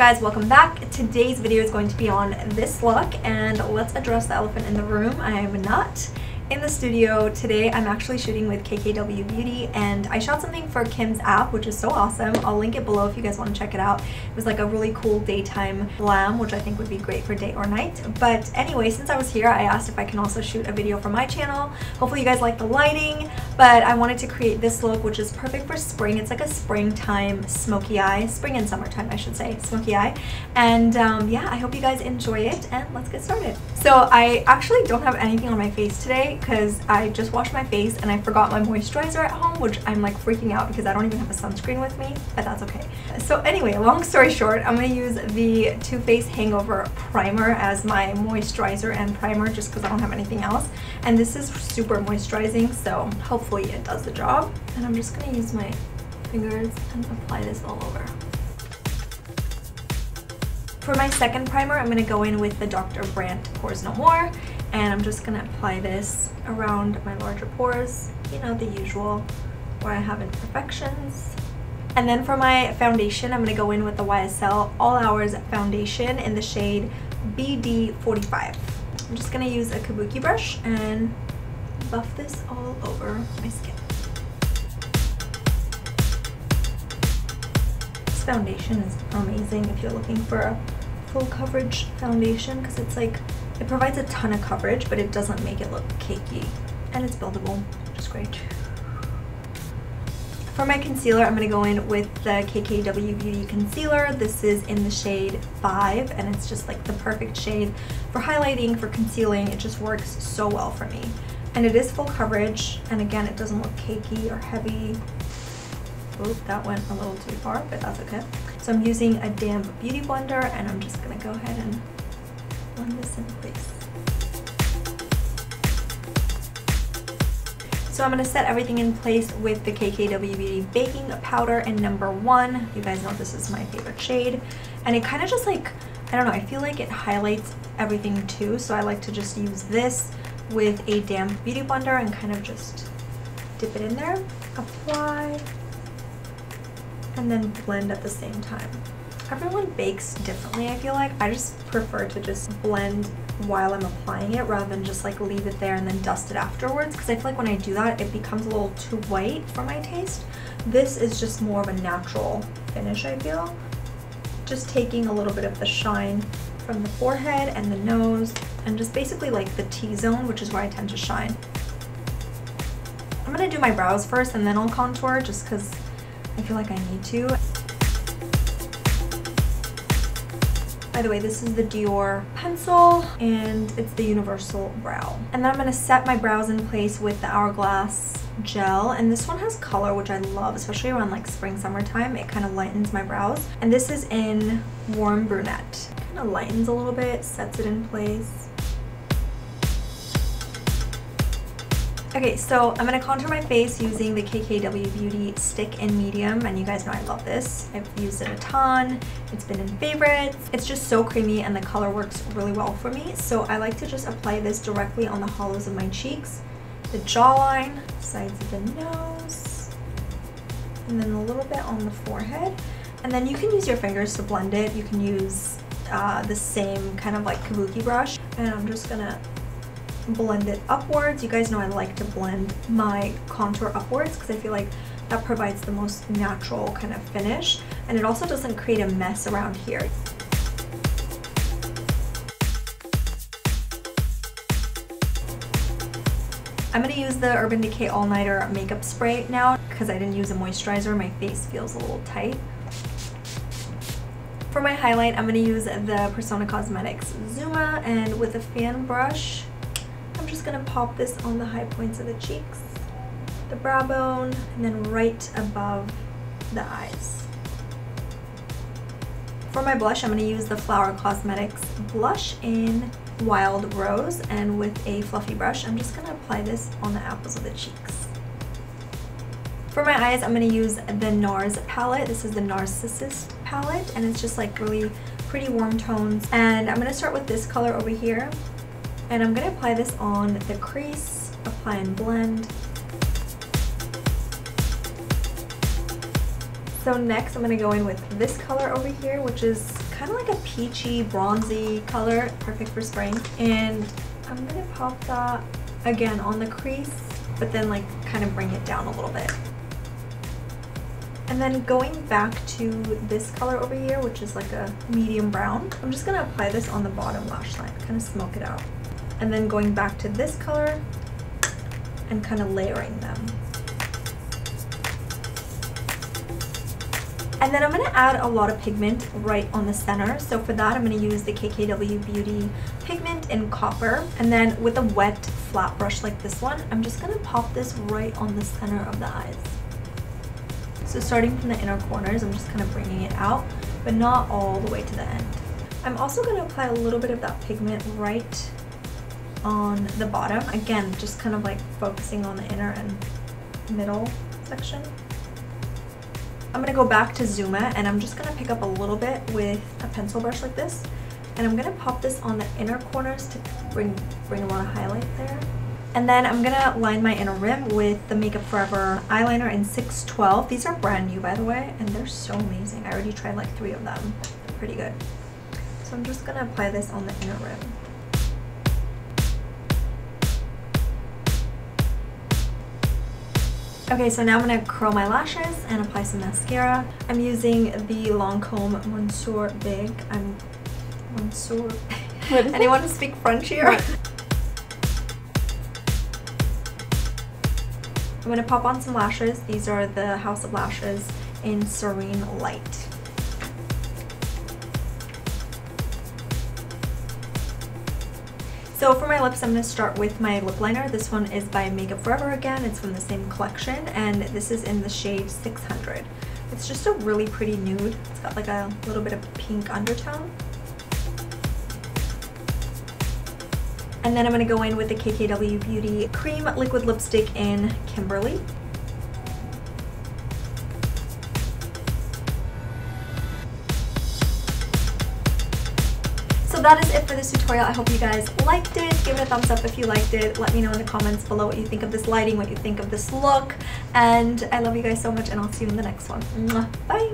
guys, welcome back. Today's video is going to be on this look, and let's address the elephant in the room. I am not in the studio today. I'm actually shooting with KKW Beauty, and I shot something for Kim's app, which is so awesome. I'll link it below if you guys want to check it out. It was like a really cool daytime glam, which I think would be great for day or night. But anyway, since I was here, I asked if I can also shoot a video for my channel. Hopefully you guys like the lighting, but I wanted to create this look, which is perfect for spring. It's like a springtime smoky eye, spring and summertime I should say, smoky eye. And yeah, I hope you guys enjoy it, and let's get started. So I actually don't have anything on my face today because I just washed my face and I forgot my moisturizer at home, which I'm like freaking out because I don't even have a sunscreen with me, but that's okay. So anyway, long story short, I'm going to use the Too Faced Hangover Primer as my moisturizer and primer just because I don't have anything else. And this is super moisturizing, so hopefully it does the job. And I'm just going to use my fingers and apply this all over. For my second primer, I'm going to go in with the Dr. Brandt Pores No More, and I'm just going to apply this around my larger pores, you know, the usual, where I have imperfections. And then for my foundation, I'm going to go in with the YSL All Hours Foundation in the shade BD45. I'm just going to use a kabuki brush and buff this all over my skin. This foundation is amazing if you're looking for a full coverage foundation, because it's like, it provides a ton of coverage, but it doesn't make it look cakey, and it's buildable, which is great. For my concealer, I'm going to go in with the KKW Beauty Concealer. This is in the shade 5, and it's just like the perfect shade for highlighting, for concealing. It just works so well for me. And it is full coverage, and again, it doesn't look cakey or heavy. Oop, that went a little too far, but that's okay. So I'm using a damp beauty blender, and I'm just going to go ahead and blend this in place. So I'm going to set everything in place with the KKW Beauty Baking Powder in number 1. You guys know this is my favorite shade. And it kind of just like, I don't know, I feel like it highlights everything too. So I like to just use this with a damp beauty blender and kind of just dip it in there, apply, and then blend at the same time. Everyone bakes differently, I feel like. I just prefer to just blend while I'm applying it rather than just like leave it there and then dust it afterwards, because I feel like when I do that it becomes a little too white for my taste. This is just more of a natural finish, I feel. Just taking a little bit of the shine from the forehead and the nose and just basically like the T-zone, which is where I tend to shine. I'm going to do my brows first and then I'll contour just because I feel like I need to. By the way, this is the Dior pencil, and it's the Universal Brow. And then I'm going to set my brows in place with the Hourglass gel, and this one has color, which I love, especially around like spring, summertime. It kind of lightens my brows. And this is in Warm Brunette. Kind of lightens a little bit, sets it in place. Okay, so I'm going to contour my face using the KKW Beauty Stick in Medium, and you guys know I love this. I've used it a ton. It's been in favorites. It's just so creamy and the color works really well for me. So I like to just apply this directly on the hollows of my cheeks, the jawline, sides of the nose, and then a little bit on the forehead. And then you can use your fingers to blend it. You can use the same kind of like kabuki brush, and I'm just going to blend it upwards. You guys know I like to blend my contour upwards because I feel like that provides the most natural kind of finish, and it also doesn't create a mess around here. I'm going to use the Urban Decay All Nighter makeup spray now because I didn't use a moisturizer. My face feels a little tight. For my highlight, I'm going to use the Persona Cosmetics Zuma, and with a fan brush I'm just going to pop this on the high points of the cheeks, the brow bone, and then right above the eyes. For my blush, I'm going to use the Flower Cosmetics blush in Wild Rose, and with a fluffy brush, I'm just going to apply this on the apples of the cheeks. For my eyes, I'm going to use the NARS palette. This is the Narcissist palette, and it's just like really pretty warm tones. And I'm going to start with this color over here. And I'm going to apply this on the crease, apply and blend. So next I'm going to go in with this color over here, which is kind of like a peachy, bronzy color, perfect for spring. And I'm going to pop that again on the crease, but then like kind of bring it down a little bit. And then going back to this color over here, which is like a medium brown, I'm just going to apply this on the bottom lash line, kind of smoke it out. And then going back to this color and kind of layering them. And then I'm going to add a lot of pigment right on the center. So for that, I'm going to use the KKW Beauty pigment in copper. And then with a wet flat brush like this one, I'm just going to pop this right on the center of the eyes. So starting from the inner corners, I'm just kind of bringing it out, but not all the way to the end. I'm also going to apply a little bit of that pigment right on the bottom. Again, just kind of like focusing on the inner and middle section. I'm going to go back to Zuma and I'm just going to pick up a little bit with a pencil brush like this. And I'm going to pop this on the inner corners to bring a lot of highlight there. And then I'm going to line my inner rim with the Makeup Forever eyeliner in 612. These are brand new, by the way, and they're so amazing. I already tried like 3 of them. They're pretty good. So I'm just going to apply this on the inner rim. Okay, so now I'm going to curl my lashes and apply some mascara. I'm using the Lancome Monsieur Big. Monsieur. Anyone to speak French here? I'm going to pop on some lashes. These are the House of Lashes in Serene Light. So for my lips, I'm going to start with my lip liner. This one is by Makeup Forever again. It's from the same collection, and this is in the shade 600. It's just a really pretty nude. It's got like a little bit of pink undertone. And then I'm going to go in with the KKW Beauty Cream Liquid Lipstick in Kimberly. So that is it for this tutorial. I hope you guys liked it. Give it a thumbs up if you liked it. Let me know in the comments below what you think of this lighting, what you think of this look. And I love you guys so much, and I'll see you in the next one. Bye!